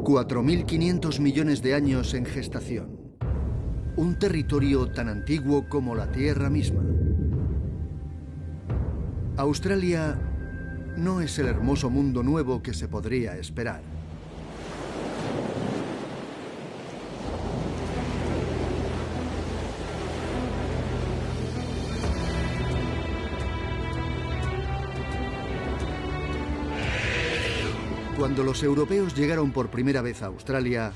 4.500 millones de años en gestación. Un territorio tan antiguo como la Tierra misma. Australia no es el hermoso mundo nuevo que se podría esperar. Cuando los europeos llegaron por primera vez a Australia,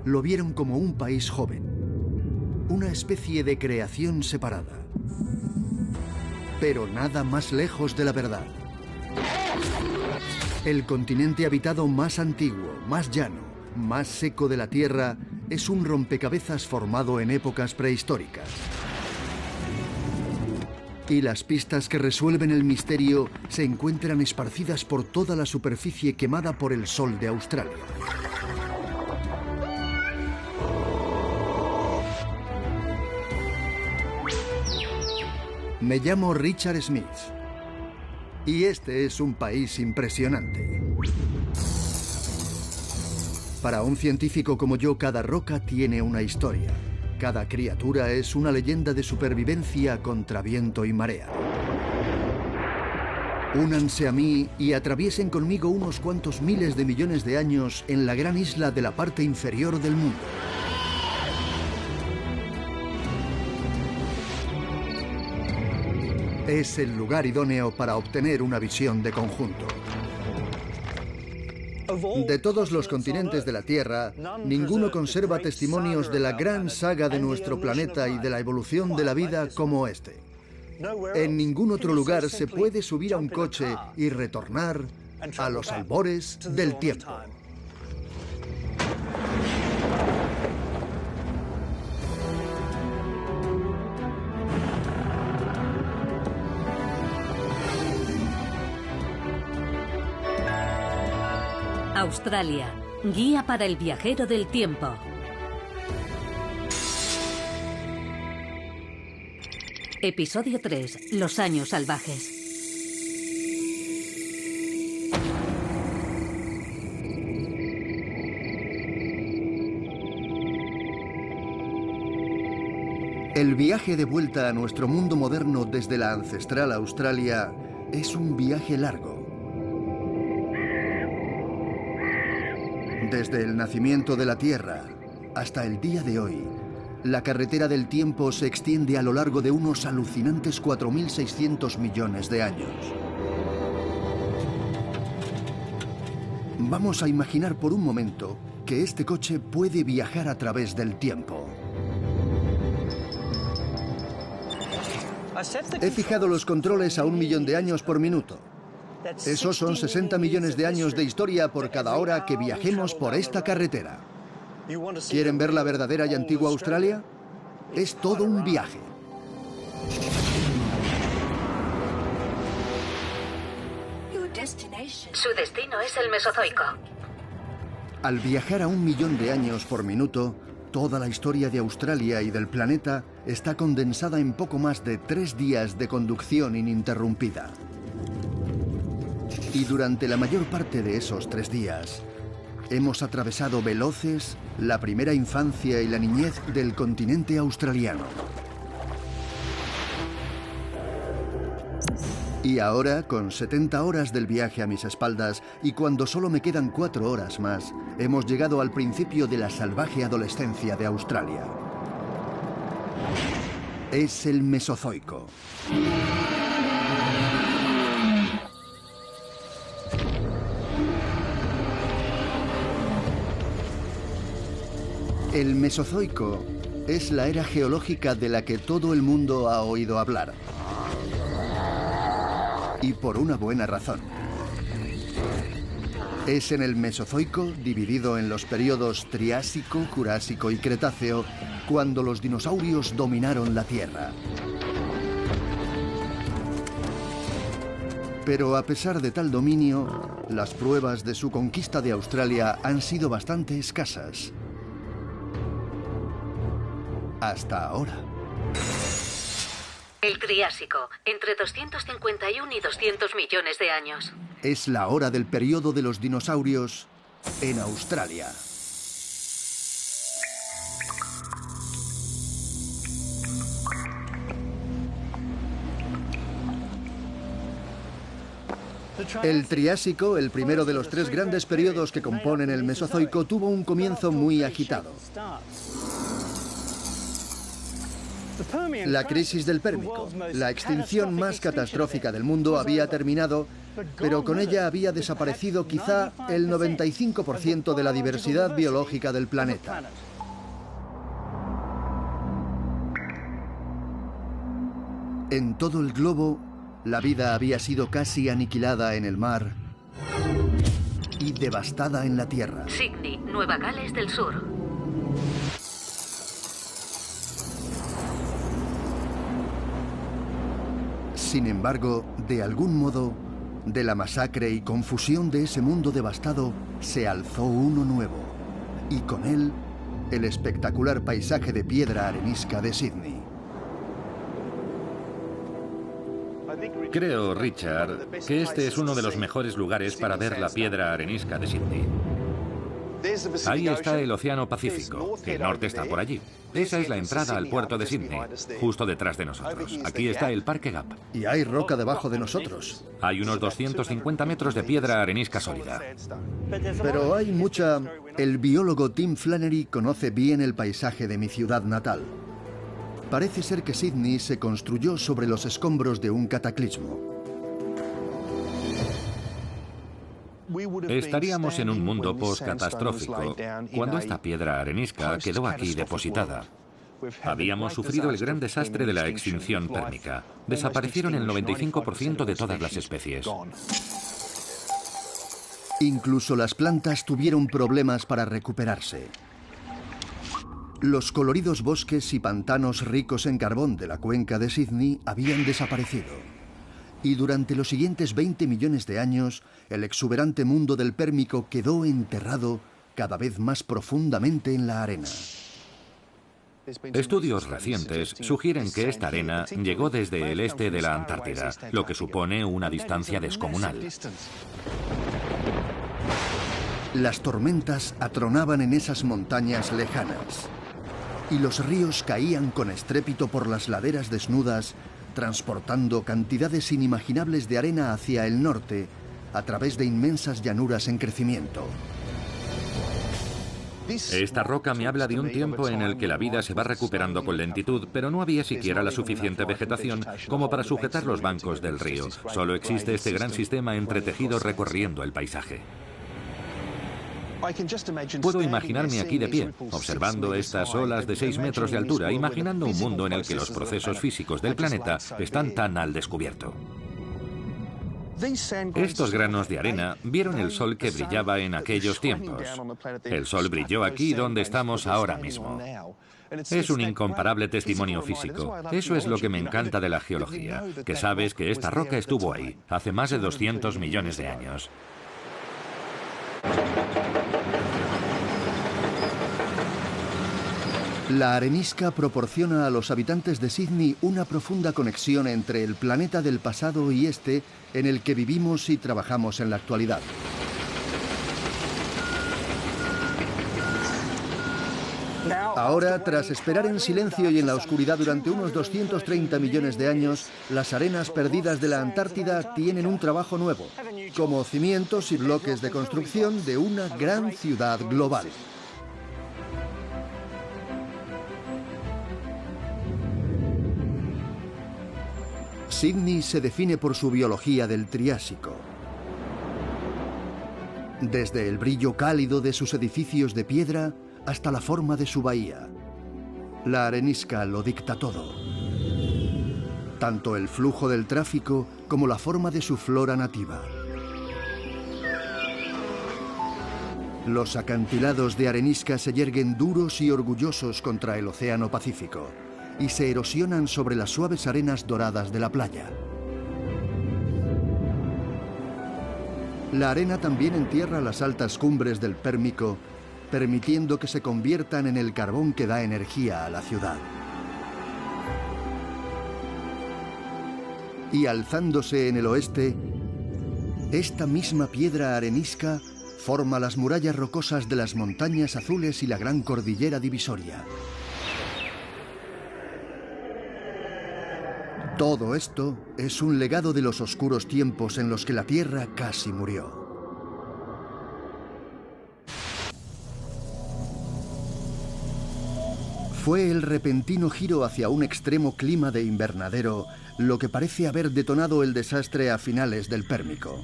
lo vieron como un país joven, una especie de creación separada. Pero nada más lejos de la verdad. El continente habitado más antiguo, más llano, más seco de la Tierra es un rompecabezas formado en épocas prehistóricas. Y las pistas que resuelven el misterio se encuentran esparcidas por toda la superficie quemada por el sol de Australia. Me llamo Richard Smith y este es un país impresionante. Para un científico como yo, cada roca tiene una historia. Cada criatura es una leyenda de supervivencia contra viento y marea. Únanse a mí y atraviesen conmigo unos cuantos miles de millones de años en la gran isla de la parte inferior del mundo. Es el lugar idóneo para obtener una visión de conjunto. De todos los continentes de la Tierra, ninguno conserva testimonios de la gran saga de nuestro planeta y de la evolución de la vida como este. En ningún otro lugar se puede subir a un coche y retornar a los albores del tiempo. Australia, guía para el viajero del tiempo. Episodio 3. Los años salvajes. El viaje de vuelta a nuestro mundo moderno desde la ancestral Australia es un viaje largo. Desde el nacimiento de la Tierra hasta el día de hoy, la carretera del tiempo se extiende a lo largo de unos alucinantes 4.600 millones de años. Vamos a imaginar por un momento que este coche puede viajar a través del tiempo. He fijado los controles a 1 millón de años por minuto. Esos son 60 millones de años de historia por cada hora que viajemos por esta carretera. ¿Quieren ver la verdadera y antigua Australia? Es todo un viaje. Su destino es el Mesozoico. Al viajar a 1 millón de años por minuto, toda la historia de Australia y del planeta está condensada en poco más de 3 días de conducción ininterrumpida. Y durante la mayor parte de esos 3 días, hemos atravesado veloces la primera infancia y la niñez del continente australiano. Y ahora, con 70 horas del viaje a mis espaldas y cuando solo me quedan 4 horas más, hemos llegado al principio de la salvaje adolescencia de Australia. Es el Mesozoico. El Mesozoico es la era geológica de la que todo el mundo ha oído hablar. Y por una buena razón. Es en el Mesozoico, dividido en los periodos Triásico, Jurásico y Cretáceo, cuando los dinosaurios dominaron la Tierra. Pero a pesar de tal dominio, las pruebas de su conquista de Australia han sido bastante escasas. Hasta ahora. El Triásico, entre 251 y 200 millones de años. Es la hora del periodo de los dinosaurios en Australia. El Triásico, el primero de los tres grandes periodos que componen el Mesozoico, tuvo un comienzo muy agitado. La crisis del Pérmico, la extinción más catastrófica del mundo, había terminado, pero con ella había desaparecido quizá el 95% de la diversidad biológica del planeta. En todo el globo, la vida había sido casi aniquilada en el mar y devastada en la tierra. Sydney, Nueva Gales del Sur. Sin embargo, de algún modo, de la masacre y confusión de ese mundo devastado, se alzó uno nuevo, y con él, el espectacular paisaje de piedra arenisca de Sydney. Creo, Richard, que este es uno de los mejores lugares para ver la piedra arenisca de Sydney. Ahí está el Océano Pacífico. El norte está por allí. Esa es la entrada al puerto de Sydney, justo detrás de nosotros. Aquí está el Parque Gap. Y hay roca debajo de nosotros. Hay unos 250 metros de piedra arenisca sólida. Pero hay mucha... El biólogo Tim Flannery conoce bien el paisaje de mi ciudad natal. Parece ser que Sydney se construyó sobre los escombros de un cataclismo. Estaríamos en un mundo post-catastrófico cuando esta piedra arenisca quedó aquí depositada. Habíamos sufrido el gran desastre de la extinción térmica. Desaparecieron el 95% de todas las especies. Incluso las plantas tuvieron problemas para recuperarse. Los coloridos bosques y pantanos ricos en carbón de la cuenca de Sydney habían desaparecido. Y durante los siguientes 20 millones de años, el exuberante mundo del Pérmico quedó enterrado cada vez más profundamente en la arena. Estudios recientes sugieren que esta arena llegó desde el este de la Antártida, lo que supone una distancia descomunal. Las tormentas atronaban en esas montañas lejanas, y los ríos caían con estrépito por las laderas desnudas, transportando cantidades inimaginables de arena hacia el norte, a través de inmensas llanuras en crecimiento. Esta roca me habla de un tiempo en el que la vida se va recuperando con lentitud, pero no había siquiera la suficiente vegetación como para sujetar los bancos del río. Solo existe este gran sistema entretejido recorriendo el paisaje. Puedo imaginarme aquí de pie, observando estas olas de 6 metros de altura, imaginando un mundo en el que los procesos físicos del planeta están tan al descubierto. Estos granos de arena vieron el sol que brillaba en aquellos tiempos. El sol brilló aquí donde estamos ahora mismo. Es un incomparable testimonio físico. Eso es lo que me encanta de la geología, que sabes que esta roca estuvo ahí, hace más de 200 millones de años. La arenisca proporciona a los habitantes de Sydney una profunda conexión entre el planeta del pasado y este en el que vivimos y trabajamos en la actualidad. Ahora, tras esperar en silencio y en la oscuridad durante unos 230 millones de años, las arenas perdidas de la Antártida tienen un trabajo nuevo, como cimientos y bloques de construcción de una gran ciudad global. Sydney se define por su biología del Triásico. Desde el brillo cálido de sus edificios de piedra hasta la forma de su bahía. La arenisca lo dicta todo. Tanto el flujo del tráfico como la forma de su flora nativa. Los acantilados de arenisca se yerguen duros y orgullosos contra el Océano Pacífico y se erosionan sobre las suaves arenas doradas de la playa. La arena también entierra las altas cumbres del Pérmico, permitiendo que se conviertan en el carbón que da energía a la ciudad. Y alzándose en el oeste, esta misma piedra arenisca forma las murallas rocosas de las montañas azules y la gran cordillera divisoria. Todo esto es un legado de los oscuros tiempos en los que la Tierra casi murió. Fue el repentino giro hacia un extremo clima de invernadero lo que parece haber detonado el desastre a finales del Pérmico.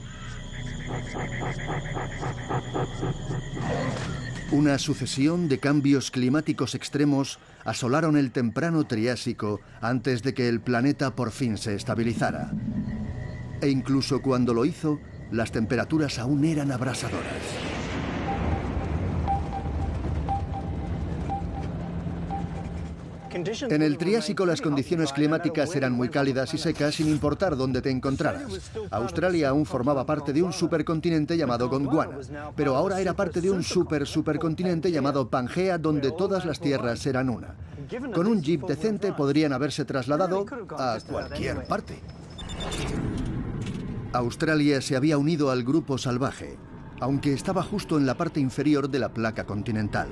Una sucesión de cambios climáticos extremos asolaron el temprano Triásico antes de que el planeta por fin se estabilizara. E incluso cuando lo hizo, las temperaturas aún eran abrasadoras. En el Triásico las condiciones climáticas eran muy cálidas y secas sin importar dónde te encontraras. Australia aún formaba parte de un supercontinente llamado Gondwana, pero ahora era parte de un supercontinente llamado Pangea, donde todas las tierras eran una. Con un jeep decente podrían haberse trasladado a cualquier parte. Australia se había unido al grupo salvaje, aunque estaba justo en la parte inferior de la placa continental.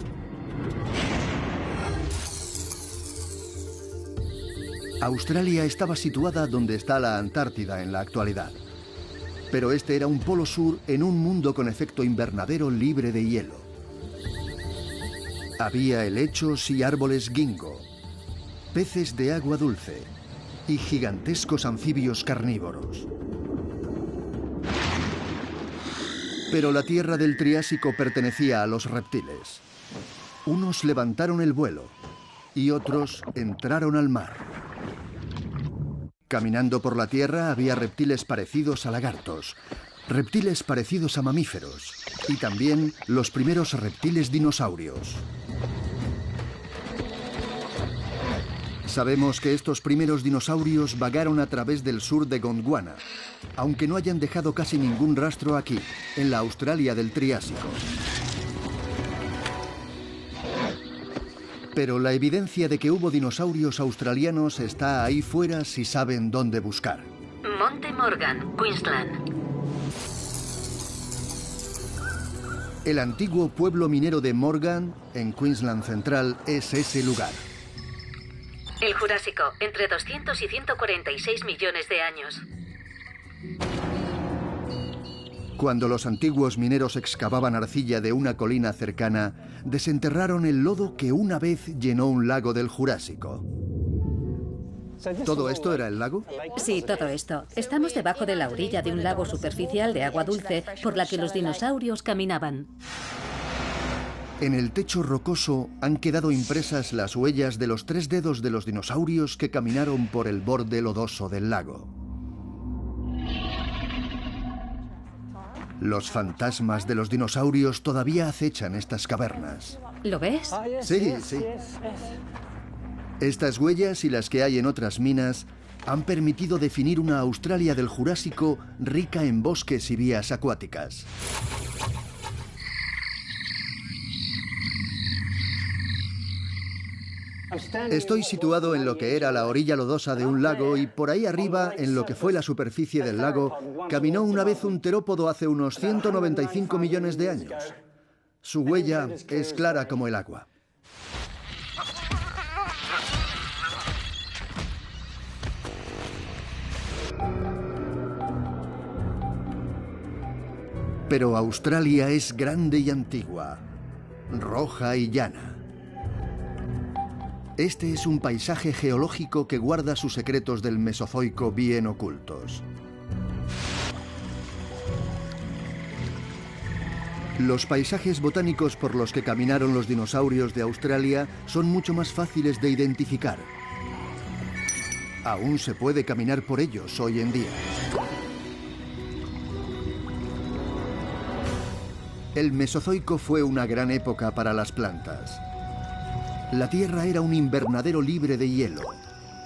Australia estaba situada donde está la Antártida en la actualidad. Pero este era un polo sur en un mundo con efecto invernadero libre de hielo. Había helechos y árboles ginkgo, peces de agua dulce y gigantescos anfibios carnívoros. Pero la tierra del Triásico pertenecía a los reptiles. Unos levantaron el vuelo y otros entraron al mar. Caminando por la tierra había reptiles parecidos a lagartos, reptiles parecidos a mamíferos y también los primeros reptiles dinosaurios. Sabemos que estos primeros dinosaurios vagaron a través del sur de Gondwana, aunque no hayan dejado casi ningún rastro aquí, en la Australia del Triásico. Pero la evidencia de que hubo dinosaurios australianos está ahí fuera si saben dónde buscar. Monte Morgan, Queensland. El antiguo pueblo minero de Morgan, en Queensland Central, es ese lugar. El Jurásico, entre 200 y 146 millones de años. Cuando los antiguos mineros excavaban arcilla de una colina cercana, desenterraron el lodo que una vez llenó un lago del Jurásico. ¿Todo esto era el lago? Sí, todo esto. Estamos debajo de la orilla de un lago superficial de agua dulce por la que los dinosaurios caminaban. En el techo rocoso han quedado impresas las huellas de los 3 dedos de los dinosaurios que caminaron por el borde lodoso del lago. Los fantasmas de los dinosaurios todavía acechan estas cavernas. ¿Lo ves? Sí, sí. Estas huellas y las que hay en otras minas han permitido definir una Australia del Jurásico rica en bosques y vías acuáticas. Estoy situado en lo que era la orilla lodosa de un lago y por ahí arriba, en lo que fue la superficie del lago, caminó una vez un terópodo hace unos 195 millones de años. Su huella es clara como el agua. Pero Australia es grande y antigua, roja y llana. Este es un paisaje geológico que guarda sus secretos del Mesozoico bien ocultos. Los paisajes botánicos por los que caminaron los dinosaurios de Australia son mucho más fáciles de identificar. Aún se puede caminar por ellos hoy en día. El Mesozoico fue una gran época para las plantas. La Tierra era un invernadero libre de hielo,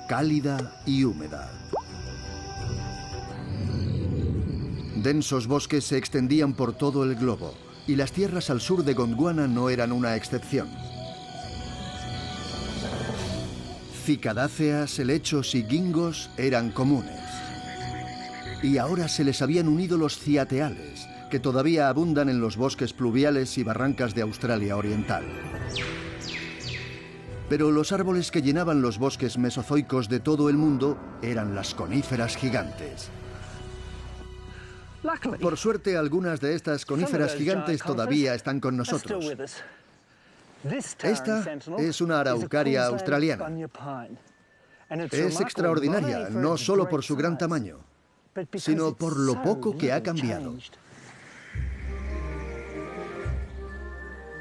cálida y húmeda. Densos bosques se extendían por todo el globo, y las tierras al sur de Gondwana no eran una excepción. Cicadáceas, helechos y gingos eran comunes. Y ahora se les habían unido los ciateales, que todavía abundan en los bosques pluviales y barrancas de Australia Oriental. Pero los árboles que llenaban los bosques mesozoicos de todo el mundo eran las coníferas gigantes. Por suerte, algunas de estas coníferas gigantes todavía están con nosotros. Esta es una araucaria australiana. Es extraordinaria, no solo por su gran tamaño, sino por lo poco que ha cambiado.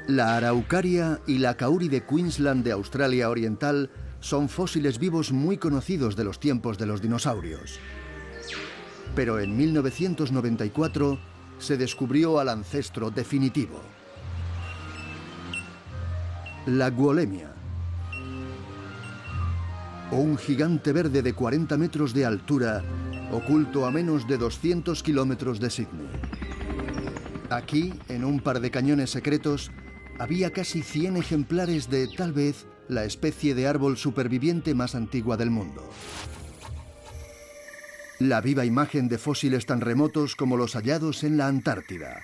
La araucaria y la kauri de Queensland de Australia Oriental son fósiles vivos muy conocidos de los tiempos de los dinosaurios. Pero en 1994 se descubrió al ancestro definitivo. La Gwolemia, un gigante verde de 40 metros de altura, oculto a menos de 200 kilómetros de Sydney. Aquí, en un par de cañones secretos, había casi 100 ejemplares de, tal vez, la especie de árbol superviviente más antigua del mundo. La viva imagen de fósiles tan remotos como los hallados en la Antártida.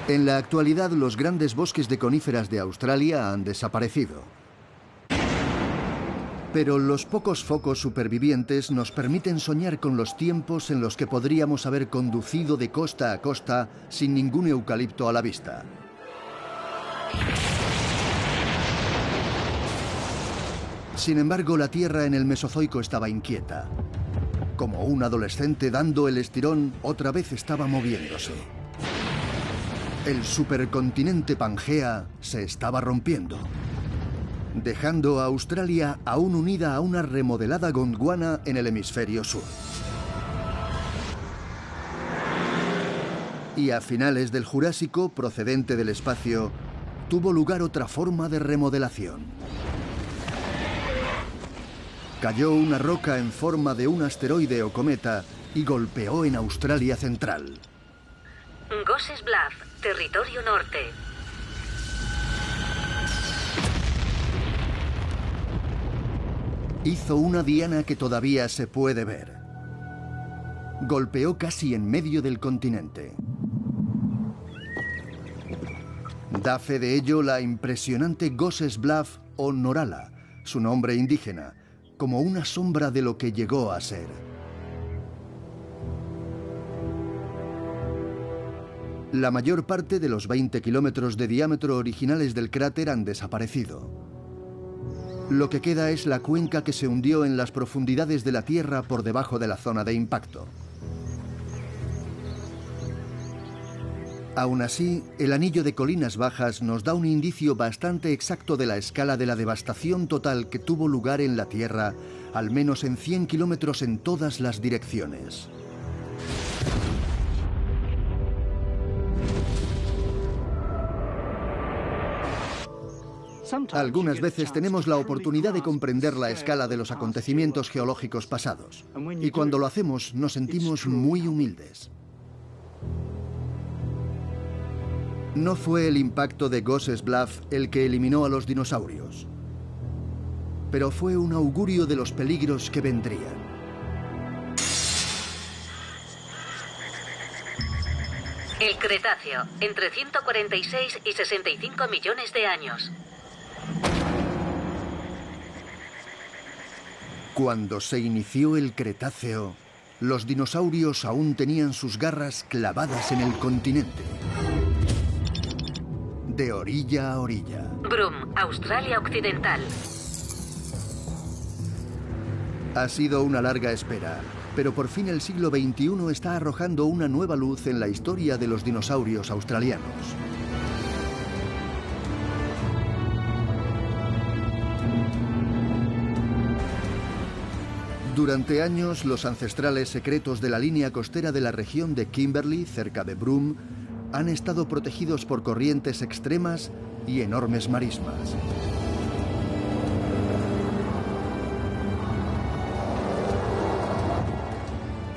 En la actualidad, los grandes bosques de coníferas de Australia han desaparecido. Pero los pocos focos supervivientes nos permiten soñar con los tiempos en los que podríamos haber conducido de costa a costa sin ningún eucalipto a la vista. Sin embargo, la Tierra en el Mesozoico estaba inquieta. Como un adolescente dando el estirón, otra vez estaba moviéndose. El supercontinente Pangea se estaba rompiendo, dejando a Australia aún unida a una remodelada Gondwana en el hemisferio sur. Y a finales del Jurásico, procedente del espacio, tuvo lugar otra forma de remodelación. Cayó una roca en forma de un asteroide o cometa y golpeó en Australia Central. Gosses Bluff, territorio norte. Hizo una diana que todavía se puede ver. Golpeó casi en medio del continente. Da fe de ello la impresionante Gosses Bluff o Norala, su nombre indígena, como una sombra de lo que llegó a ser. La mayor parte de los 20 kilómetros de diámetro originales del cráter han desaparecido. Lo que queda es la cuenca que se hundió en las profundidades de la Tierra por debajo de la zona de impacto. Aún así, el anillo de colinas bajas nos da un indicio bastante exacto de la escala de la devastación total que tuvo lugar en la Tierra, al menos en 100 kilómetros en todas las direcciones. Algunas veces tenemos la oportunidad de comprender la escala de los acontecimientos geológicos pasados, y cuando lo hacemos nos sentimos muy humildes. No fue el impacto de Gosses Bluff el que eliminó a los dinosaurios, pero fue un augurio de los peligros que vendrían. El Cretáceo, entre 146 y 65 millones de años. Cuando se inició el Cretáceo, los dinosaurios aún tenían sus garras clavadas en el continente, de orilla a orilla. Broome, Australia Occidental. Ha sido una larga espera, pero por fin el siglo XXI está arrojando una nueva luz en la historia de los dinosaurios australianos. Durante años, los ancestrales secretos de la línea costera de la región de Kimberley, cerca de Broome, han estado protegidos por corrientes extremas y enormes marismas.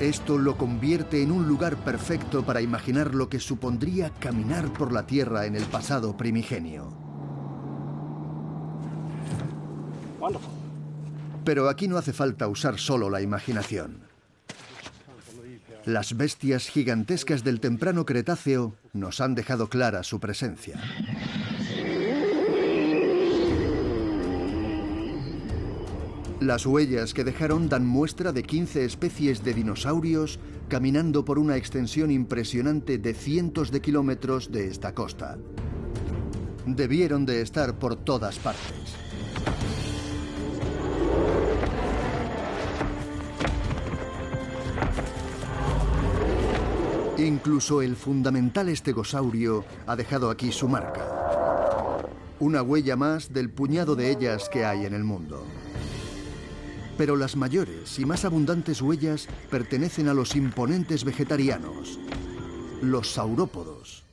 Esto lo convierte en un lugar perfecto para imaginar lo que supondría caminar por la Tierra en el pasado primigenio. Pero aquí no hace falta usar solo la imaginación. Las bestias gigantescas del temprano Cretáceo nos han dejado clara su presencia. Las huellas que dejaron dan muestra de 15 especies de dinosaurios caminando por una extensión impresionante de cientos de kilómetros de esta costa. Debieron de estar por todas partes. Incluso el fundamental estegosaurio ha dejado aquí su marca. Una huella más del puñado de ellas que hay en el mundo. Pero las mayores y más abundantes huellas pertenecen a los imponentes vegetarianos, los saurópodos.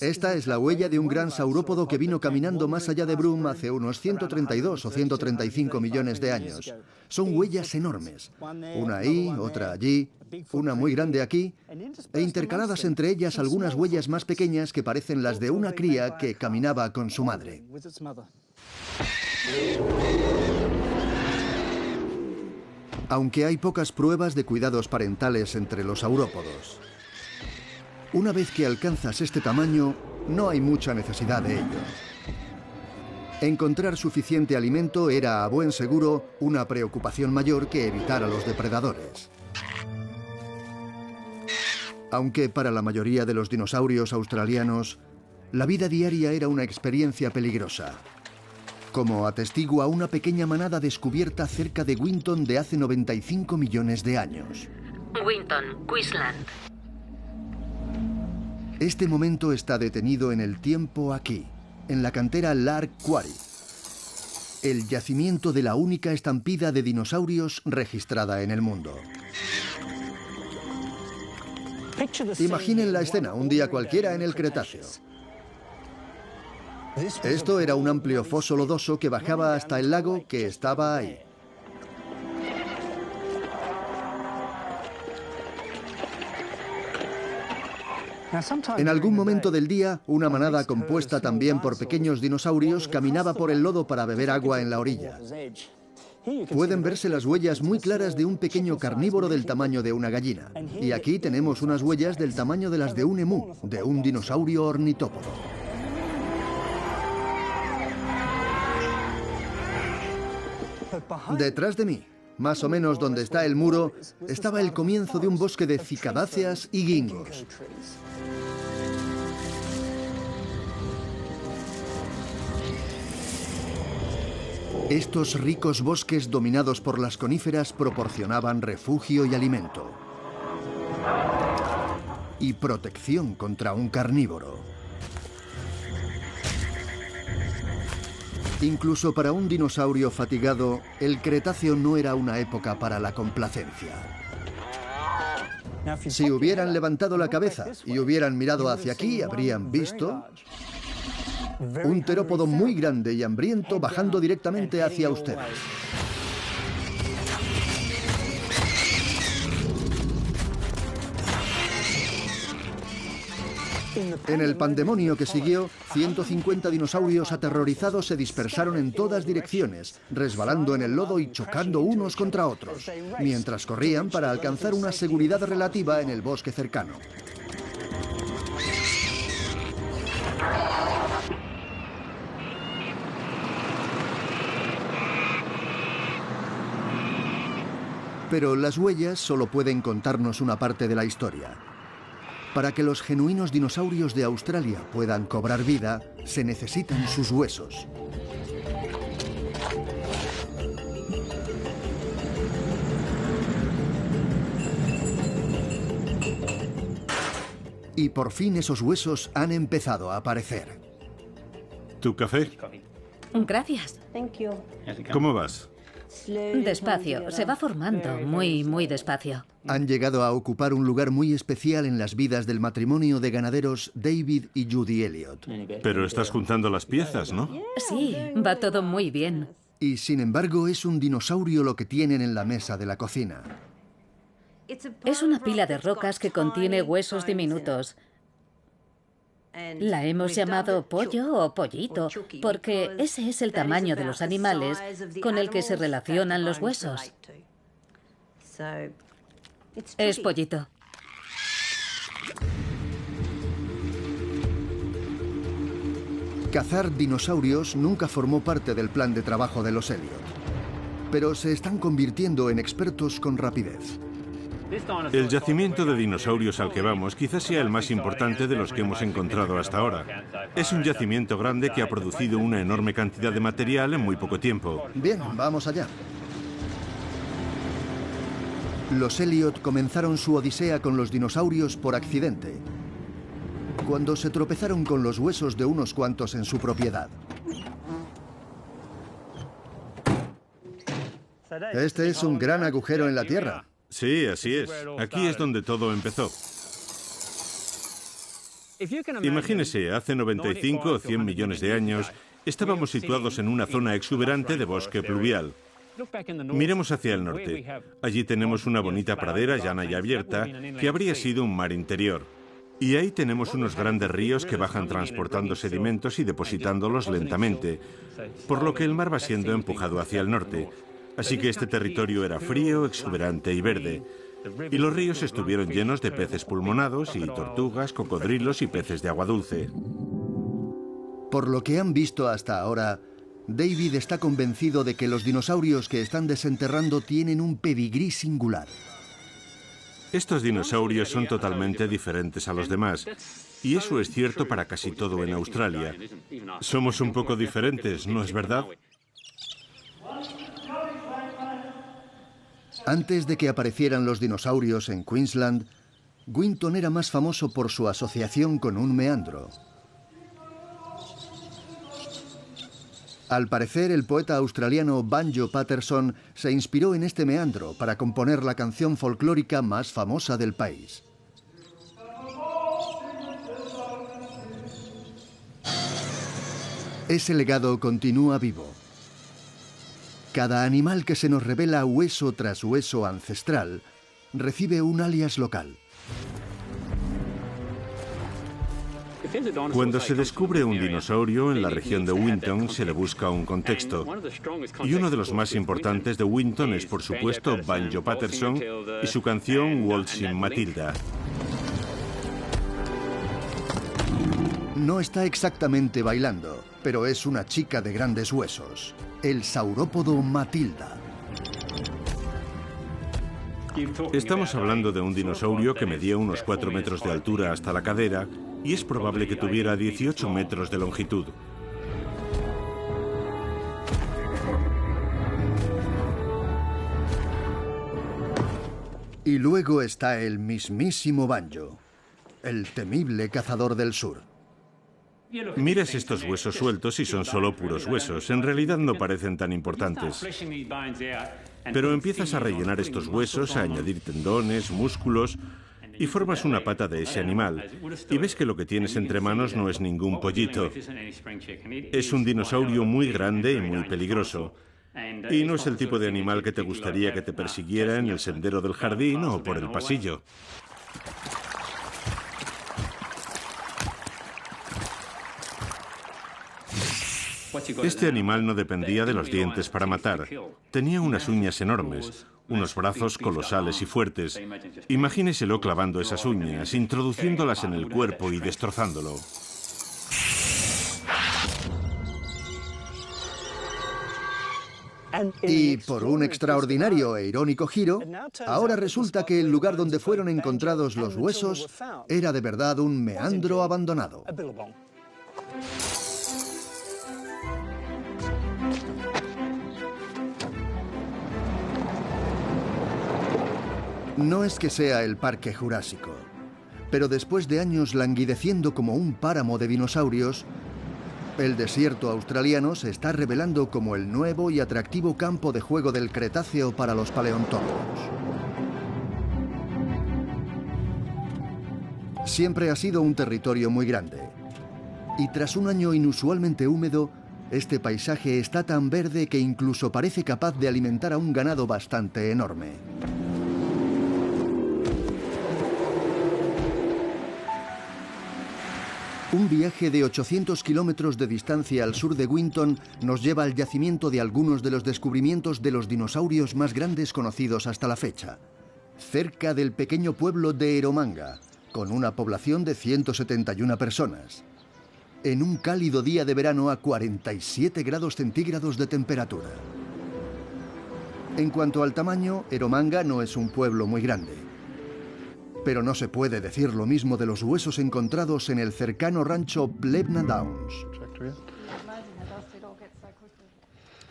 Esta es la huella de un gran saurópodo que vino caminando más allá de Broome hace unos 132 o 135 millones de años. Son huellas enormes, una ahí, otra allí, una muy grande aquí, e intercaladas entre ellas algunas huellas más pequeñas que parecen las de una cría que caminaba con su madre. Aunque hay pocas pruebas de cuidados parentales entre los saurópodos. Una vez que alcanzas este tamaño, no hay mucha necesidad de ello. Encontrar suficiente alimento era, a buen seguro, una preocupación mayor que evitar a los depredadores. Aunque para la mayoría de los dinosaurios australianos, la vida diaria era una experiencia peligrosa, como atestigua una pequeña manada descubierta cerca de Winton de hace 95 millones de años. Winton, Queensland. Este momento está detenido en el tiempo aquí, en la cantera Lark Quarry, el yacimiento de la única estampida de dinosaurios registrada en el mundo. Imaginen la escena un día cualquiera en el Cretáceo. Esto era un amplio foso lodoso que bajaba hasta el lago que estaba ahí. En algún momento del día, una manada compuesta también por pequeños dinosaurios caminaba por el lodo para beber agua en la orilla. Pueden verse las huellas muy claras de un pequeño carnívoro del tamaño de una gallina. Y aquí tenemos unas huellas del tamaño de las de un emú, de un dinosaurio ornitópodo. Detrás de mí, más o menos donde está el muro, estaba el comienzo de un bosque de cicadáceas y guingos. Estos ricos bosques dominados por las coníferas proporcionaban refugio y alimento. Y protección contra un carnívoro. Incluso para un dinosaurio fatigado, el Cretáceo no era una época para la complacencia. Si hubieran levantado la cabeza y hubieran mirado hacia aquí, habrían visto un terópodo muy grande y hambriento bajando directamente hacia ustedes. En el pandemonio que siguió, 150 dinosaurios aterrorizados se dispersaron en todas direcciones, resbalando en el lodo y chocando unos contra otros, mientras corrían para alcanzar una seguridad relativa en el bosque cercano. Pero las huellas solo pueden contarnos una parte de la historia. Para que los genuinos dinosaurios de Australia puedan cobrar vida, se necesitan sus huesos. Y por fin esos huesos han empezado a aparecer. ¿Tu café? Gracias. ¿Cómo vas? Despacio, se va formando, muy despacio. Han llegado a ocupar un lugar muy especial en las vidas del matrimonio de ganaderos David y Judy Elliott. Pero estás juntando las piezas, ¿no? Sí, va todo muy bien. Y sin embargo es un dinosaurio lo que tienen en la mesa de la cocina. Es una pila de rocas que contiene huesos diminutos. La hemos llamado pollo o pollito porque ese es el tamaño de los animales con el que se relacionan los huesos. Es pollito. Cazar dinosaurios nunca formó parte del plan de trabajo de los Elliot, pero se están convirtiendo en expertos con rapidez. El yacimiento de dinosaurios al que vamos quizás sea el más importante de los que hemos encontrado hasta ahora. Es un yacimiento grande que ha producido una enorme cantidad de material en muy poco tiempo. Bien, vamos allá. Los Elliot comenzaron su odisea con los dinosaurios por accidente, cuando se tropezaron con los huesos de unos cuantos en su propiedad. Este es un gran agujero en la tierra. Sí, así es. Aquí es donde todo empezó. Imagínese, hace 95 o 100 millones de años, estábamos situados en una zona exuberante de bosque pluvial. Miremos hacia el norte. Allí tenemos una bonita pradera llana y abierta que habría sido un mar interior. Y ahí tenemos unos grandes ríos que bajan transportando sedimentos y depositándolos lentamente, por lo que el mar va siendo empujado hacia el norte. Así que este territorio era frío, exuberante y verde. Y los ríos estuvieron llenos de peces pulmonados y tortugas, cocodrilos y peces de agua dulce. Por lo que han visto hasta ahora, David está convencido de que los dinosaurios que están desenterrando tienen un pedigrí singular. Estos dinosaurios son totalmente diferentes a los demás. Y eso es cierto para casi todo en Australia. Somos un poco diferentes, ¿no es verdad? Antes de que aparecieran los dinosaurios en Queensland, Winton era más famoso por su asociación con un meandro. Al parecer, el poeta australiano Banjo Paterson se inspiró en este meandro para componer la canción folclórica más famosa del país. Ese legado continúa vivo. Cada animal que se nos revela hueso tras hueso ancestral recibe un alias local. Cuando se descubre un dinosaurio en la región de Winton, se le busca un contexto. Y uno de los más importantes de Winton es, por supuesto, Banjo Paterson y su canción Waltzing Matilda. No está exactamente bailando, pero es una chica de grandes huesos. El saurópodo Matilda. Estamos hablando de un dinosaurio que medía unos 4 metros de altura hasta la cadera y es probable que tuviera 18 metros de longitud. Y luego está el mismísimo Banjo, el temible cazador del sur. Miras estos huesos sueltos y son solo puros huesos. En realidad no parecen tan importantes. Pero empiezas a rellenar estos huesos, a añadir tendones, músculos, y formas una pata de ese animal. Y ves que lo que tienes entre manos no es ningún pollito. Es un dinosaurio muy grande y muy peligroso. Y no es el tipo de animal que te gustaría que te persiguiera en el sendero del jardín o por el pasillo. Este animal no dependía de los dientes para matar. Tenía unas uñas enormes, unos brazos colosales y fuertes. Imagíneselo clavando esas uñas, introduciéndolas en el cuerpo y destrozándolo. Y por un extraordinario e irónico giro, ahora resulta que el lugar donde fueron encontrados los huesos era de verdad un meandro abandonado. No es que sea el Parque Jurásico, pero después de años languideciendo como un páramo de dinosaurios, el desierto australiano se está revelando como el nuevo y atractivo campo de juego del Cretáceo para los paleontólogos. Siempre ha sido un territorio muy grande, y tras un año inusualmente húmedo, este paisaje está tan verde que incluso parece capaz de alimentar a un ganado bastante enorme. Un viaje de 800 kilómetros de distancia al sur de Winton nos lleva al yacimiento de algunos de los descubrimientos de los dinosaurios más grandes conocidos hasta la fecha, cerca del pequeño pueblo de Eromanga, con una población de 171 personas, en un cálido día de verano a 47 grados centígrados de temperatura. En cuanto al tamaño, Eromanga no es un pueblo muy grande. Pero no se puede decir lo mismo de los huesos encontrados en el cercano rancho Plevna Downs.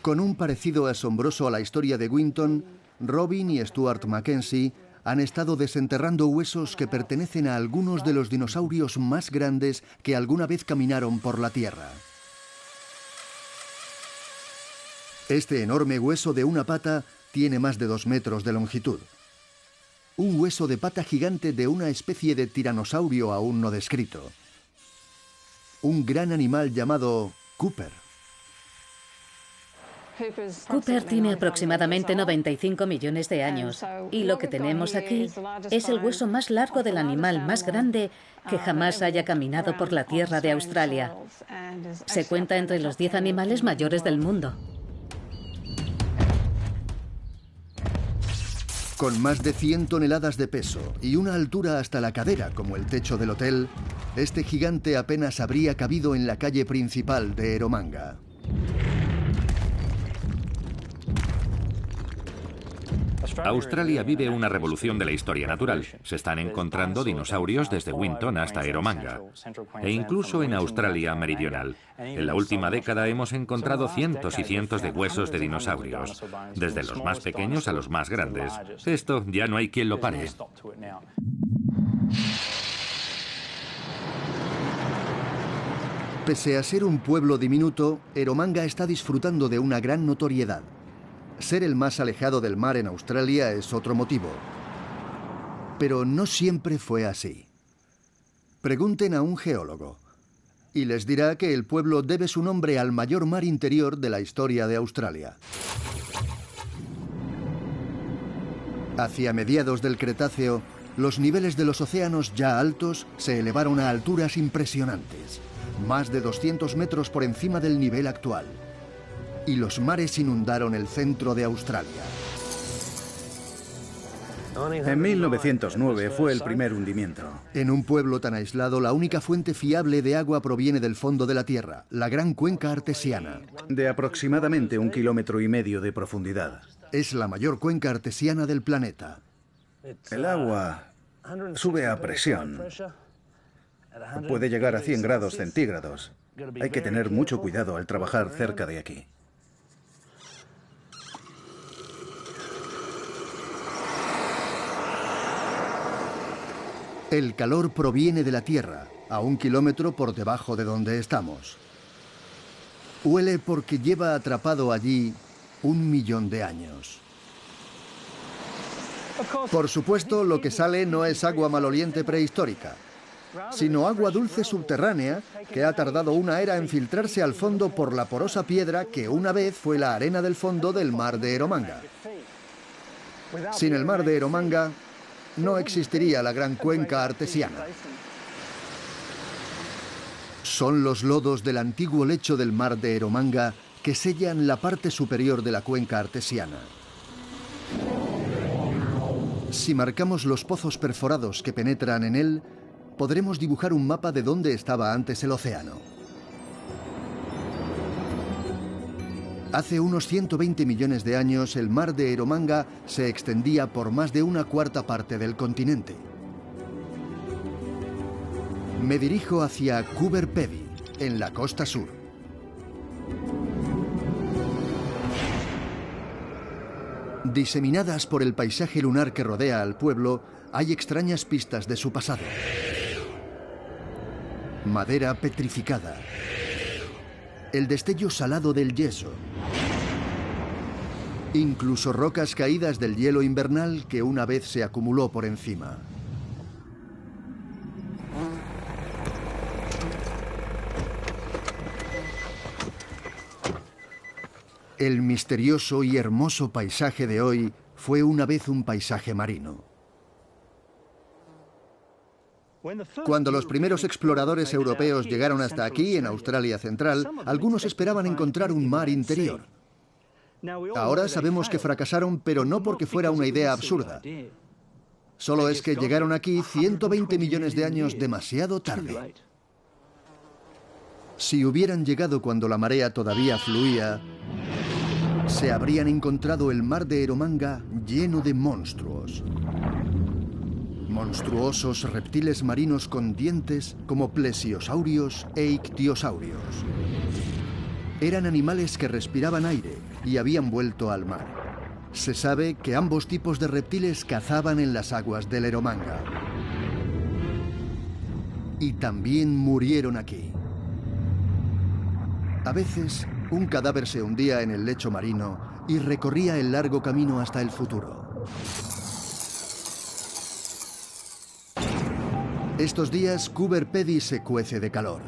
Con un parecido asombroso a la historia de Winton, Robin y Stuart Mackenzie han estado desenterrando huesos que pertenecen a algunos de los dinosaurios más grandes que alguna vez caminaron por la Tierra. Este enorme hueso de una pata tiene más de 2 metros de longitud. Un hueso de pata gigante de una especie de tiranosaurio aún no descrito. Un gran animal llamado Cooper. Cooper tiene aproximadamente 95 millones de años y lo que tenemos aquí es el hueso más largo del animal más grande que jamás haya caminado por la tierra de Australia. Se cuenta entre los 10 animales mayores del mundo. Con más de 100 toneladas de peso y una altura hasta la cadera como el techo del hotel, este gigante apenas habría cabido en la calle principal de Eromanga. Australia vive una revolución de la historia natural. Se están encontrando dinosaurios desde Winton hasta Eromanga, e incluso en Australia meridional. En la última década hemos encontrado cientos y cientos de huesos de dinosaurios, desde los más pequeños a los más grandes. Esto ya no hay quien lo pare. Pese a ser un pueblo diminuto, Eromanga está disfrutando de una gran notoriedad. Ser el más alejado del mar en Australia es otro motivo. Pero no siempre fue así. Pregunten a un geólogo y les dirá que el pueblo debe su nombre al mayor mar interior de la historia de Australia. Hacia mediados del Cretáceo, los niveles de los océanos ya altos se elevaron a alturas impresionantes, más de 200 metros por encima del nivel actual. Y los mares inundaron el centro de Australia. En 1909 fue el primer hundimiento. En un pueblo tan aislado, la única fuente fiable de agua proviene del fondo de la tierra, la gran cuenca artesiana. De aproximadamente 1,5 kilómetros de profundidad. Es la mayor cuenca artesiana del planeta. El agua sube a presión. Puede llegar a 100 grados centígrados. Hay que tener mucho cuidado al trabajar cerca de aquí. El calor proviene de la tierra, a 1 kilómetro por debajo de donde estamos. Huele porque lleva atrapado allí 1 millón de años. Por supuesto, lo que sale no es agua maloliente prehistórica, sino agua dulce subterránea que ha tardado una era en filtrarse al fondo por la porosa piedra que una vez fue la arena del fondo del mar de Eromanga. Sin el mar de Eromanga, no existiría la gran cuenca artesiana. Son los lodos del antiguo lecho del mar de Eromanga que sellan la parte superior de la cuenca artesiana. Si marcamos los pozos perforados que penetran en él, podremos dibujar un mapa de dónde estaba antes el océano. Hace unos 120 millones de años, el mar de Eromanga se extendía por más de 1/4 parte del continente. Me dirijo hacia Coober Pedy, en la costa sur. Diseminadas por el paisaje lunar que rodea al pueblo, hay extrañas pistas de su pasado. Madera petrificada. El destello salado del yeso. Incluso rocas caídas del hielo invernal que una vez se acumuló por encima. El misterioso y hermoso paisaje de hoy fue una vez un paisaje marino. Cuando los primeros exploradores europeos llegaron hasta aquí, en Australia Central, algunos esperaban encontrar un mar interior. Ahora sabemos que fracasaron, pero no porque fuera una idea absurda. Solo es que llegaron aquí 120 millones de años demasiado tarde. Si hubieran llegado cuando la marea todavía fluía, se habrían encontrado el mar de Eromanga lleno de monstruos. Monstruosos reptiles marinos con dientes como plesiosaurios e ictiosaurios. Eran animales que respiraban aire y habían vuelto al mar. Se sabe que ambos tipos de reptiles cazaban en las aguas del Eromanga. Y también murieron aquí. A veces, un cadáver se hundía en el lecho marino y recorría el largo camino hasta el futuro. Estos días, Coober Pedy se cuece de calor.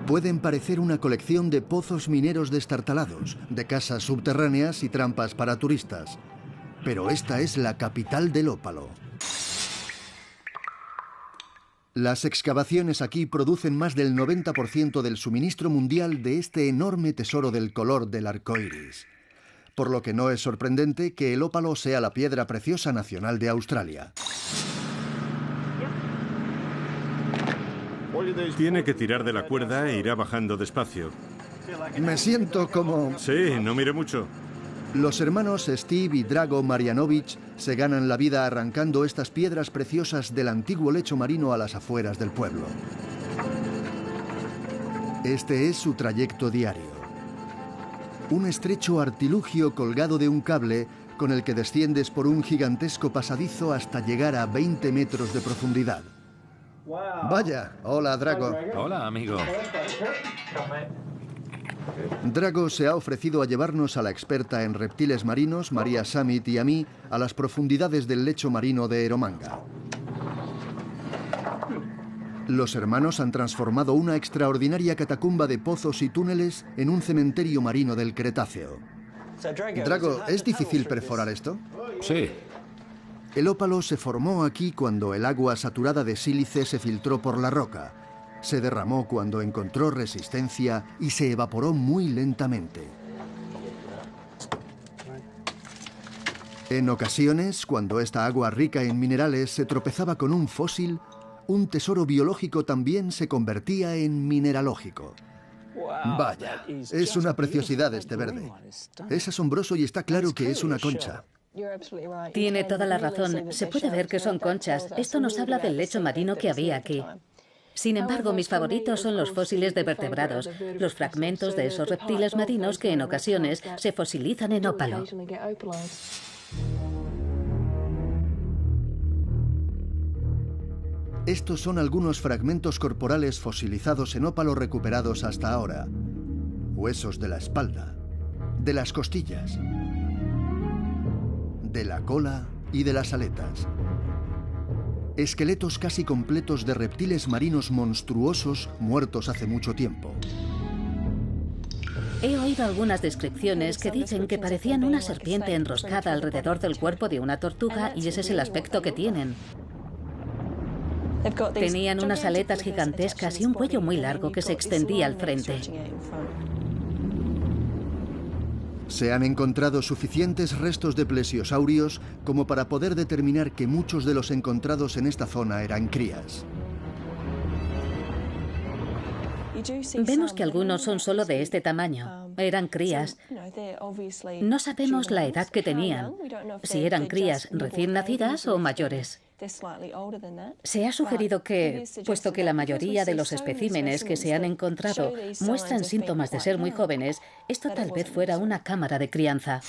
Pueden parecer una colección de pozos mineros destartalados, de casas subterráneas y trampas para turistas. Pero esta es la capital del ópalo. Las excavaciones aquí producen más del 90% del suministro mundial de este enorme tesoro del color del arco iris. Por lo que no es sorprendente que el ópalo sea la piedra preciosa nacional de Australia. Tiene que tirar de la cuerda e irá bajando despacio. Me siento como... Sí, no mire mucho. Los hermanos Steve y Drago Marjanovic se ganan la vida arrancando estas piedras preciosas del antiguo lecho marino a las afueras del pueblo. Este es su trayecto diario. Un estrecho artilugio colgado de un cable con el que desciendes por un gigantesco pasadizo hasta llegar a 20 metros de profundidad. Vaya, hola Drago. Hola, amigo. Drago se ha ofrecido a llevarnos a la experta en reptiles marinos, Maria Summit, y a mí a las profundidades del lecho marino de Eromanga. Los hermanos han transformado una extraordinaria catacumba de pozos y túneles en un cementerio marino del Cretáceo. Drago, ¿es difícil perforar esto? Sí. El ópalo se formó aquí cuando el agua saturada de sílice se filtró por la roca. Se derramó cuando encontró resistencia y se evaporó muy lentamente. En ocasiones, cuando esta agua rica en minerales se tropezaba con un fósil, un tesoro biológico también se convertía en mineralógico. Vaya, es una preciosidad este verde. Es asombroso y está claro que es una concha. Tiene toda la razón. Se puede ver que son conchas. Esto nos habla del lecho marino que había aquí. Sin embargo, mis favoritos son los fósiles de vertebrados, los fragmentos de esos reptiles marinos que en ocasiones se fosilizan en ópalo. Estos son algunos fragmentos corporales fosilizados en ópalo recuperados hasta ahora. Huesos de la espalda, de las costillas, de la cola y de las aletas. Esqueletos casi completos de reptiles marinos monstruosos muertos hace mucho tiempo. He oído algunas descripciones que dicen que parecían una serpiente enroscada alrededor del cuerpo de una tortuga y ese es el aspecto que tienen. Tenían unas aletas gigantescas y un cuello muy largo que se extendía al frente. Se han encontrado suficientes restos de plesiosaurios como para poder determinar que muchos de los encontrados en esta zona eran crías. Vemos que algunos son solo de este tamaño. Eran crías. No sabemos la edad que tenían, si eran crías recién nacidas o mayores. Se ha sugerido que, puesto que la mayoría de los especímenes que se han encontrado muestran síntomas de ser muy jóvenes, esto tal vez fuera una cámara de crianza.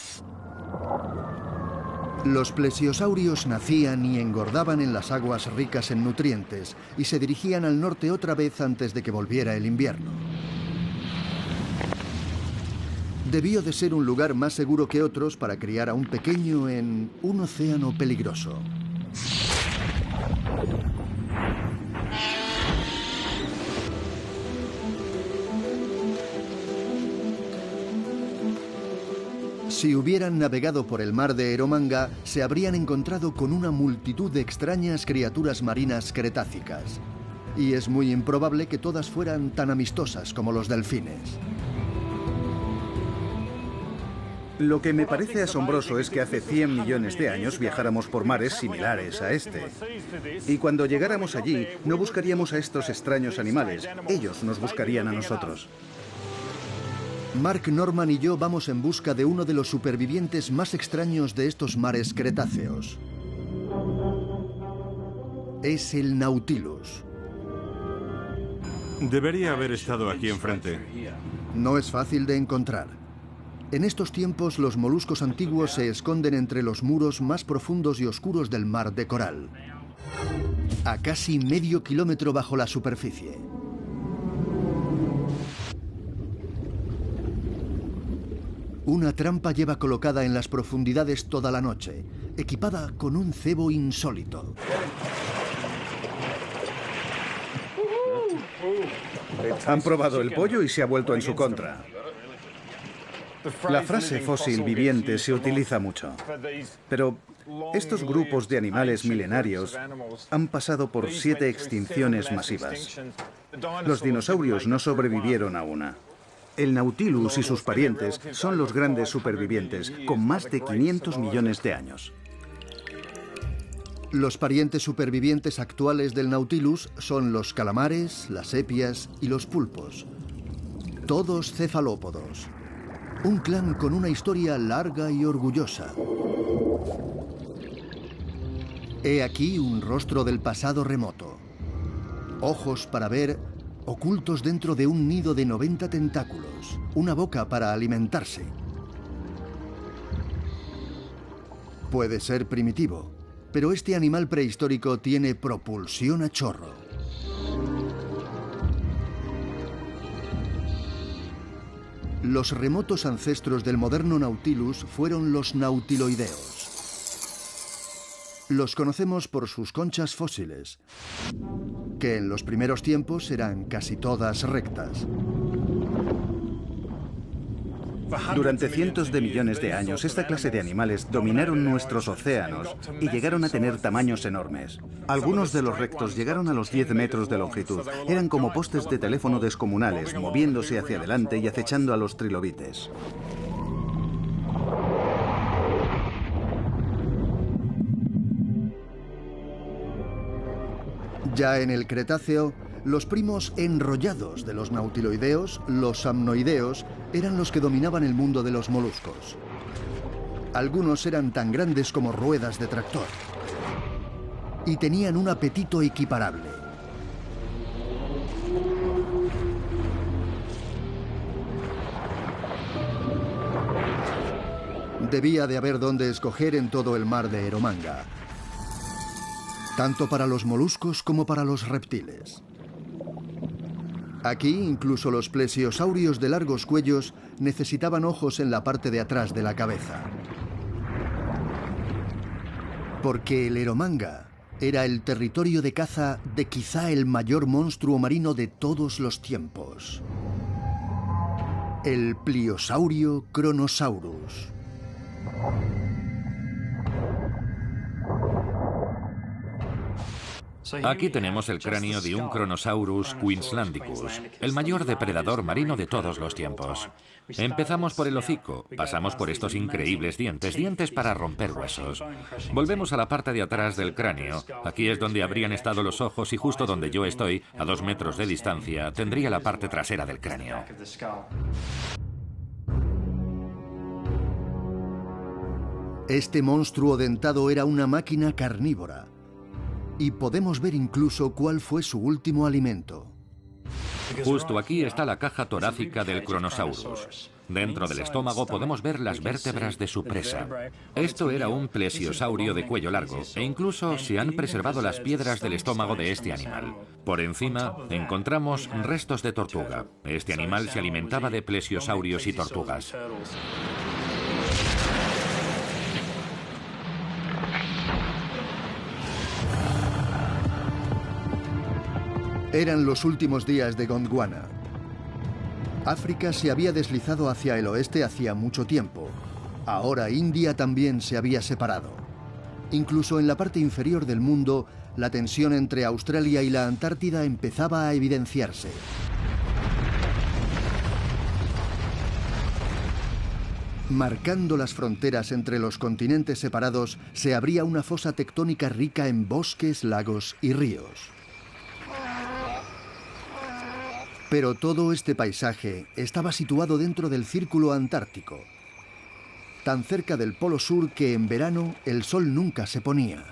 Los plesiosaurios nacían y engordaban en las aguas ricas en nutrientes y se dirigían al norte otra vez antes de que volviera el invierno. Debió de ser un lugar más seguro que otros para criar a un pequeño en un océano peligroso. Si hubieran navegado por el mar de Eromanga, se habrían encontrado con una multitud de extrañas criaturas marinas cretácicas. Y es muy improbable que todas fueran tan amistosas como los delfines. Lo que me parece asombroso es que hace 100 millones de años viajáramos por mares similares a este. Y cuando llegáramos allí, no buscaríamos a estos extraños animales, ellos nos buscarían a nosotros. Mark Norman y yo vamos en busca de uno de los supervivientes más extraños de estos mares cretáceos. Es el Nautilus. Debería haber estado aquí enfrente. No es fácil de encontrar. En estos tiempos, los moluscos antiguos se esconden entre los muros más profundos y oscuros del mar de coral, a casi medio kilómetro bajo la superficie. Una trampa lleva colocada en las profundidades toda la noche, equipada con un cebo insólito. Han probado el pollo y se ha vuelto en su contra. La frase fósil viviente se utiliza mucho, pero estos grupos de animales milenarios han pasado por 7 extinciones masivas. Los dinosaurios no sobrevivieron a una. El Nautilus y sus parientes son los grandes supervivientes, con más de 500 millones de años. Los parientes supervivientes actuales del Nautilus son los calamares, las sepias y los pulpos. Todos cefalópodos. Un clan con una historia larga y orgullosa. He aquí un rostro del pasado remoto. Ojos para ver, ocultos dentro de un nido de 90 tentáculos. Una boca para alimentarse. Puede ser primitivo, pero este animal prehistórico tiene propulsión a chorro. Los remotos ancestros del moderno Nautilus fueron los nautiloideos. Los conocemos por sus conchas fósiles, que en los primeros tiempos eran casi todas rectas. Durante cientos de millones de años, esta clase de animales dominaron nuestros océanos y llegaron a tener tamaños enormes. Algunos de los rectos llegaron a los 10 metros de longitud. Eran como postes de teléfono descomunales, moviéndose hacia adelante y acechando a los trilobites. Ya en el Cretáceo, los primos enrollados de los nautiloideos, los amnoideos, eran los que dominaban el mundo de los moluscos. Algunos eran tan grandes como ruedas de tractor y tenían un apetito equiparable. Debía de haber dónde escoger en todo el mar de Eromanga, tanto para los moluscos como para los reptiles. Aquí, incluso los plesiosaurios de largos cuellos necesitaban ojos en la parte de atrás de la cabeza. Porque el Eromanga era el territorio de caza de quizá el mayor monstruo marino de todos los tiempos. El Pliosaurio Kronosaurus. Aquí tenemos el cráneo de un Kronosaurus queenslandicus, el mayor depredador marino de todos los tiempos. Empezamos por el hocico, pasamos por estos increíbles dientes para romper huesos. Volvemos a la parte de atrás del cráneo. Aquí es donde habrían estado los ojos y justo donde yo estoy, a 2 metros de distancia, tendría la parte trasera del cráneo. Este monstruo dentado era una máquina carnívora. Y podemos ver incluso cuál fue su último alimento. Justo aquí está la caja torácica del Kronosaurus. Dentro del estómago podemos ver las vértebras de su presa. Esto era un plesiosaurio de cuello largo, e incluso se han preservado las piedras del estómago de este animal. Por encima encontramos restos de tortuga. Este animal se alimentaba de plesiosaurios y tortugas. Eran los últimos días de Gondwana. África se había deslizado hacia el oeste hacía mucho tiempo, Ahora India también se había separado. Incluso en la parte inferior del mundo, la tensión entre Australia y la Antártida empezaba a evidenciarse. Marcando las fronteras entre los continentes separados, se abría una fosa tectónica rica en bosques, lagos y ríos. Pero todo este paisaje estaba situado dentro del Círculo Antártico, tan cerca del Polo Sur que en verano el sol nunca se ponía.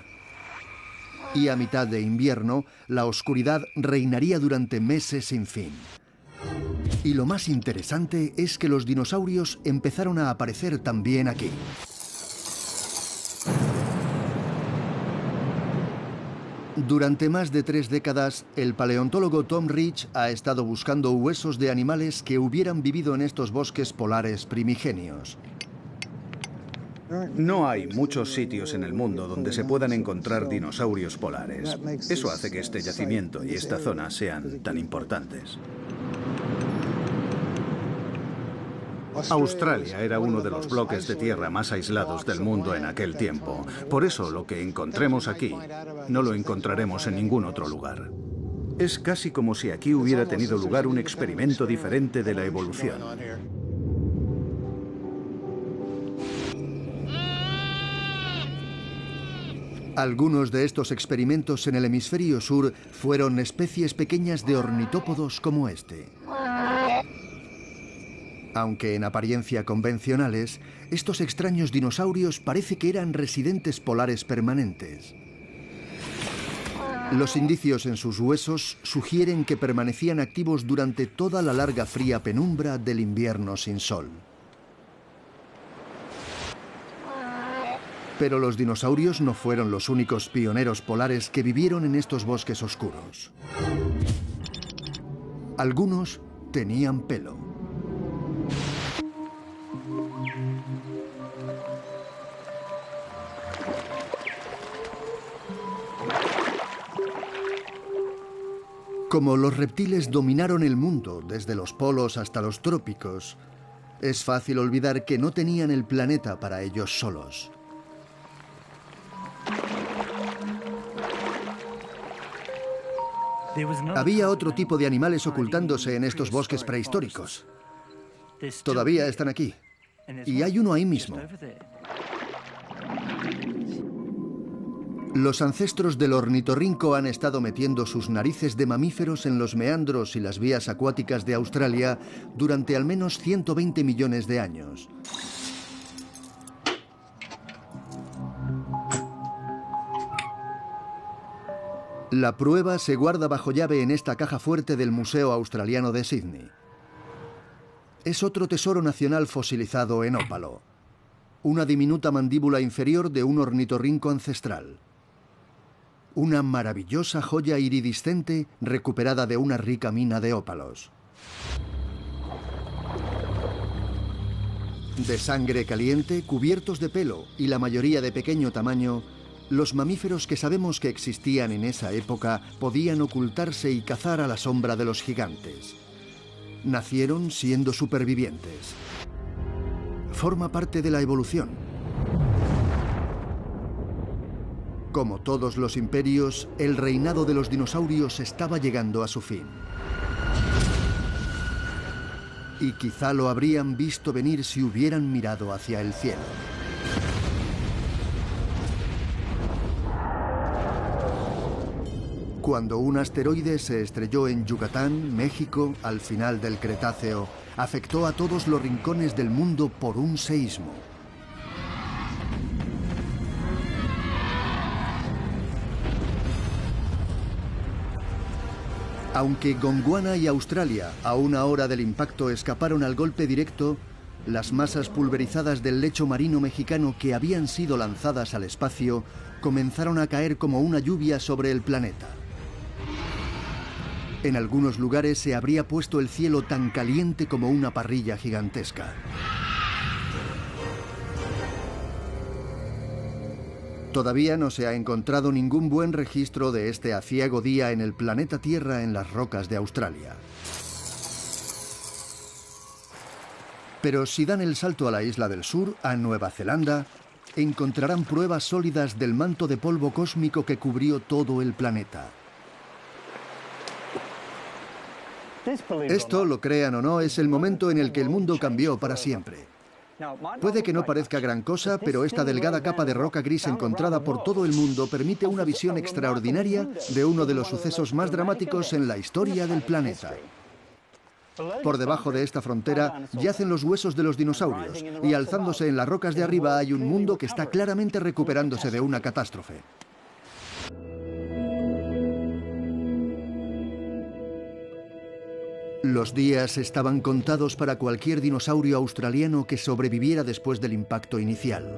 Y a mitad de invierno, la oscuridad reinaría durante meses sin fin. Y lo más interesante es que los dinosaurios empezaron a aparecer también aquí. Durante más de 3 décadas, el paleontólogo Tom Rich ha estado buscando huesos de animales que hubieran vivido en estos bosques polares primigenios. No hay muchos sitios en el mundo donde se puedan encontrar dinosaurios polares. Eso hace que este yacimiento y esta zona sean tan importantes. Australia era uno de los bloques de tierra más aislados del mundo en aquel tiempo. Por eso lo que encontremos aquí no lo encontraremos en ningún otro lugar. Es casi como si aquí hubiera tenido lugar un experimento diferente de la evolución. Algunos de estos experimentos en el hemisferio sur fueron especies pequeñas de ornitópodos como este. Aunque en apariencia convencionales, estos extraños dinosaurios parece que eran residentes polares permanentes. Los indicios en sus huesos sugieren que permanecían activos durante toda la larga fría penumbra del invierno sin sol. Pero los dinosaurios no fueron los únicos pioneros polares que vivieron en estos bosques oscuros. Algunos tenían pelo. Como los reptiles dominaron el mundo desde los polos hasta los trópicos, es fácil olvidar que no tenían el planeta para ellos solos. Había otro tipo de animales ocultándose en estos bosques prehistóricos. Todavía están aquí. Y hay uno ahí mismo. Los ancestros del ornitorrinco han estado metiendo sus narices de mamíferos en los meandros y las vías acuáticas de Australia durante al menos 120 millones de años. La prueba se guarda bajo llave en esta caja fuerte del Museo Australiano de Sydney. Es otro tesoro nacional fosilizado en ópalo. Una diminuta mandíbula inferior de un ornitorrinco ancestral. Una maravillosa joya iridiscente recuperada de una rica mina de ópalos. De sangre caliente, cubiertos de pelo y la mayoría de pequeño tamaño, los mamíferos que sabemos que existían en esa época podían ocultarse y cazar a la sombra de los gigantes. Nacieron siendo supervivientes. Forma parte de la evolución. Como todos los imperios, el reinado de los dinosaurios estaba llegando a su fin. Y quizá lo habrían visto venir si hubieran mirado hacia el cielo. Cuando un asteroide se estrelló en Yucatán, México, al final del Cretáceo, afectó a todos los rincones del mundo por un seísmo. Aunque Gondwana y Australia, a una hora del impacto, escaparon al golpe directo, las masas pulverizadas del lecho marino mexicano que habían sido lanzadas al espacio comenzaron a caer como una lluvia sobre el planeta. En algunos lugares se habría puesto el cielo tan caliente como una parrilla gigantesca. Todavía no se ha encontrado ningún buen registro de este aciago día en el planeta Tierra en las rocas de Australia. Pero si dan el salto a la isla del sur, a Nueva Zelanda, encontrarán pruebas sólidas del manto de polvo cósmico que cubrió todo el planeta. Esto, lo crean o no, es el momento en el que el mundo cambió para siempre. Puede que no parezca gran cosa, pero esta delgada capa de roca gris encontrada por todo el mundo permite una visión extraordinaria de uno de los sucesos más dramáticos en la historia del planeta. Por debajo de esta frontera yacen los huesos de los dinosaurios, y alzándose en las rocas de arriba hay un mundo que está claramente recuperándose de una catástrofe. Los días estaban contados para cualquier dinosaurio australiano que sobreviviera después del impacto inicial.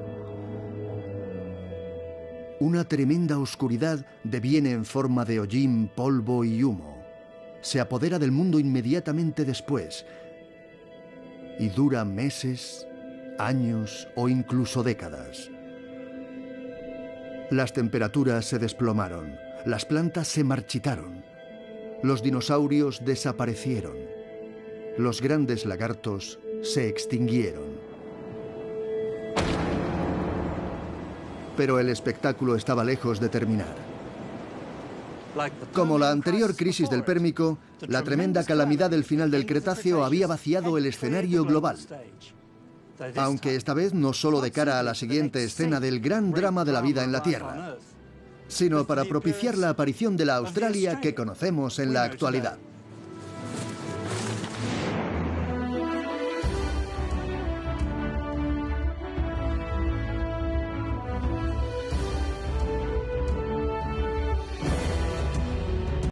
Una tremenda oscuridad deviene en forma de hollín, polvo y humo. Se apodera del mundo inmediatamente después y dura meses, años o incluso décadas. Las temperaturas se desplomaron, las plantas se marchitaron, los dinosaurios desaparecieron, los grandes lagartos se extinguieron. Pero el espectáculo estaba lejos de terminar. Como la anterior crisis del Pérmico, la tremenda calamidad del final del Cretáceo había vaciado el escenario global. Aunque esta vez no solo de cara a la siguiente escena del gran drama de la vida en la Tierra, sino para propiciar la aparición de la Australia que conocemos en la actualidad.